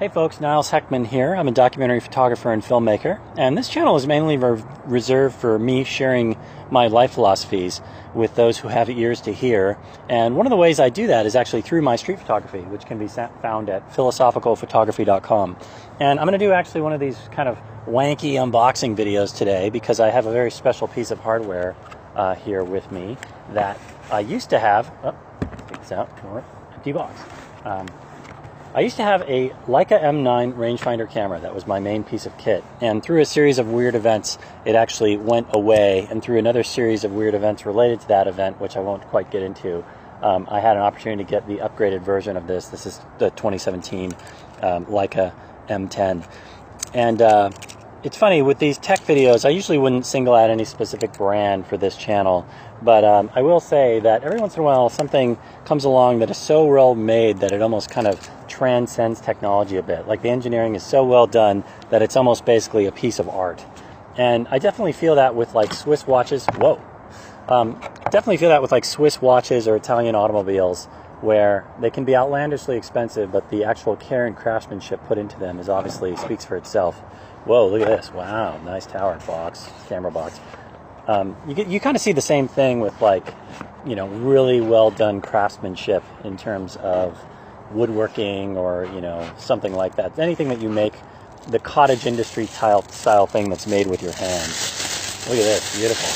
Hey folks, Niles Heckman here. I'm a documentary photographer and filmmaker, and this channel is mainly reserved for me sharing my life philosophies with those who have ears to hear. And one of the ways I do that is actually through my street photography, which can be found at philosophicalphotography.com. And I'm going to do actually one of these kind of wanky unboxing videos today because I have a very special piece of hardware here with me that I used to have. Oh, take this out. Empty box. I used to have a Leica M9 rangefinder camera. That was my main piece of kit. And through a series of weird events, it actually went away. And through another series of weird events related to that event, which I won't quite get into, I had an opportunity to get the upgraded version of this. This is the 2017 Leica M10. And it's funny, with these tech videos, I usually wouldn't single out any specific brand for this channel. But I will say that every once in a while, something comes along that is so well made that it almost kind of transcends technology a bit. Like the engineering is so well done that it's almost basically a piece of art. And I definitely feel that with like Swiss watches. Whoa. Definitely feel that with like Swiss watches or Italian automobiles, where they can be outlandishly expensive, but the actual care and craftsmanship put into them is obviously speaks for itself. Whoa, look at this. Wow, nice tower box, camera box. You kind of see the same thing with like, you know, really well done craftsmanship in terms of woodworking or, you know, something like that. Anything that you make, the cottage industry style thing that's made with your hands. Look at this, beautiful.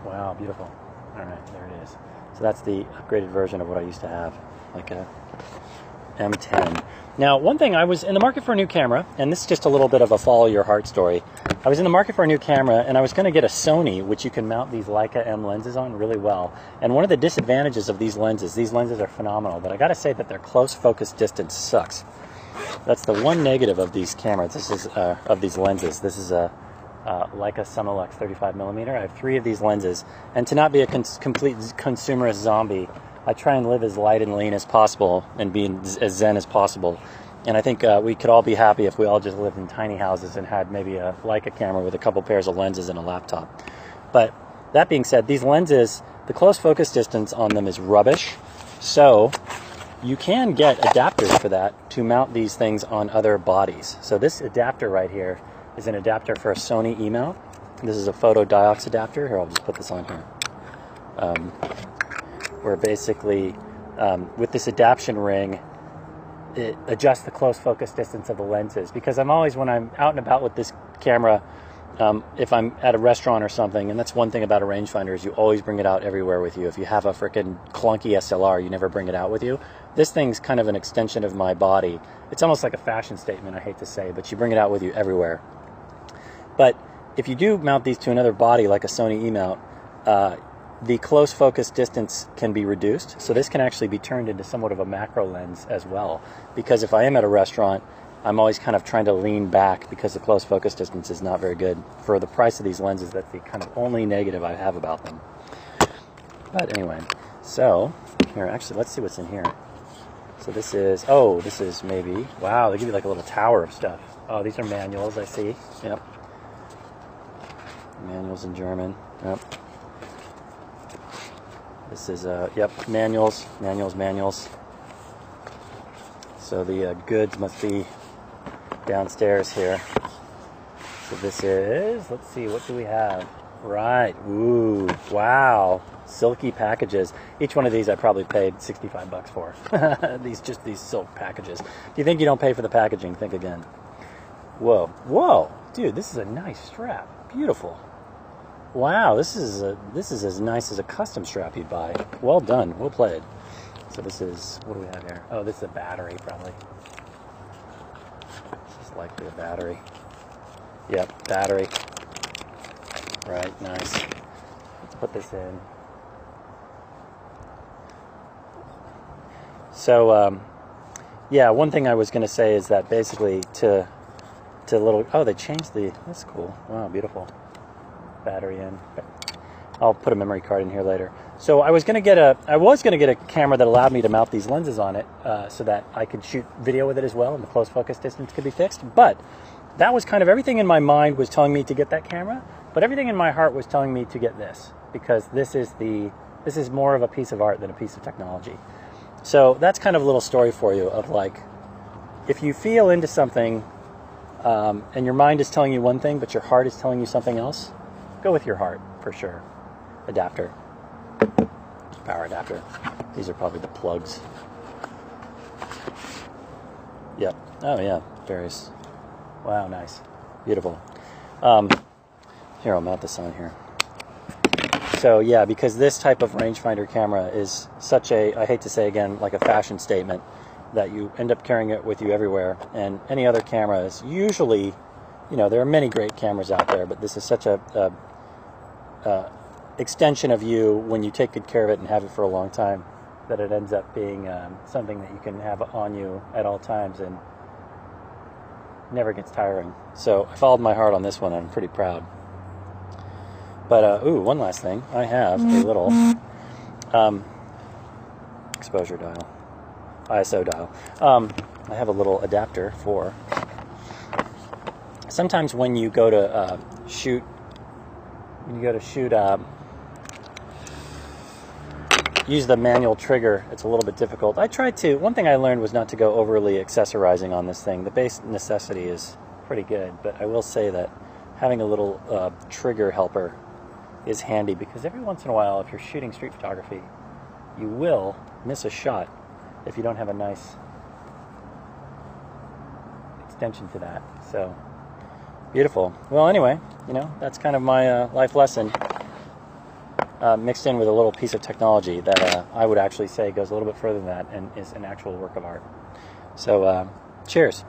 Wow. Wow, beautiful. All right, there it is. So that's the upgraded version of what I used to have, like a M10. Now, one thing, I was in the market for a new camera, and this is just a little bit of a follow your heart story. I was in the market for a new camera, and I was going to get a Sony, which you can mount these Leica M lenses on really well. And one of the disadvantages of these lenses are phenomenal, but I got to say that their close focus distance sucks. That's the one negative of these cameras. This is of these lenses. This is a Leica Summilux 35mm. I have 3 of these lenses, and to not be a complete consumerist zombie, I try and live as light and lean as possible and be as zen as possible. And I think we could all be happy if we all just lived in tiny houses and had maybe a Leica camera with a couple pairs of lenses and a laptop. But that being said, these lenses, the close focus distance on them is rubbish. So you can get adapters for that to mount these things on other bodies. So this adapter right here is an adapter for a Sony E-mount. This is a photodiox adapter. Here, I'll just put this on here. Where basically, with this adaptation ring, it adjusts the close focus distance of the lenses. Because I'm always, when I'm out and about with this camera, if I'm at a restaurant or something, and that's one thing about a rangefinder is you always bring it out everywhere with you. If you have a freaking clunky SLR, you never bring it out with you. This thing's kind of an extension of my body. It's almost like a fashion statement, I hate to say, but you bring it out with you everywhere. But if you do mount these to another body, like a Sony E-mount, the close focus distance can be reduced. So this can actually be turned into somewhat of a macro lens as well. Because if I am at a restaurant, I'm always kind of trying to lean back because the close focus distance is not very good. For the price of these lenses, that's the kind of only negative I have about them. But anyway, so here, actually, let's see what's in here. So this is maybe, wow, they give you like a little tower of stuff. Oh, these are manuals, I see. Yep. Manuals in German. Yep. This is, yep, manuals. So the goods must be downstairs here. So this is, let's see, what do we have? Right, ooh, wow, silky packages. Each one of these I probably paid 65 bucks for. these silk packages. If you think you don't pay for the packaging, think again. Whoa, dude, this is a nice strap. Beautiful. Wow, this is as nice as a custom strap you'd buy. Well done, well played. So this is, what do we have here? Oh, this is a battery, probably. This is likely a battery. Yep, battery. Right, nice. Let's put this in. So, yeah, one thing I was going to say is that basically to little, oh, they changed the, that's cool. Wow, beautiful. Battery in. I'll put a memory card in here later. So I was going to get a camera that allowed me to mount these lenses on it so that I could shoot video with it as well and the close focus distance could be fixed. But that was kind of everything in my mind was telling me to get that camera, but everything in my heart was telling me to get this because this is more of a piece of art than a piece of technology. So that's kind of a little story for you of like, if you feel into something and your mind is telling you one thing, but your heart is telling you something else, go with your heart for sure. Adapter. Power adapter. These are probably the plugs. Yep. Oh yeah, various. Wow, nice. Beautiful. Here, I'll mount this on here. So yeah, because this type of rangefinder camera is such a, I hate to say again, like a fashion statement, that you end up carrying it with you everywhere. And any other camera is usually, you know, there are many great cameras out there, but this is such a extension of you when you take good care of it and have it for a long time, that it ends up being something that you can have on you at all times and never gets tiring. So I followed my heart on this one, and I'm pretty proud. But, ooh, one last thing. I have a little exposure dial, ISO dial. I have a little adapter for, sometimes when you go to shoot, use the manual trigger, it's a little bit difficult. One thing I learned was not to go overly accessorizing on this thing. The base necessity is pretty good, but I will say that having a little trigger helper is handy, because every once in a while, if you're shooting street photography, you will miss a shot if you don't have a nice extension to that. So, beautiful. Well, anyway, you know, that's kind of my life lesson. Mixed in with a little piece of technology that I would actually say goes a little bit further than that and is an actual work of art. So, cheers.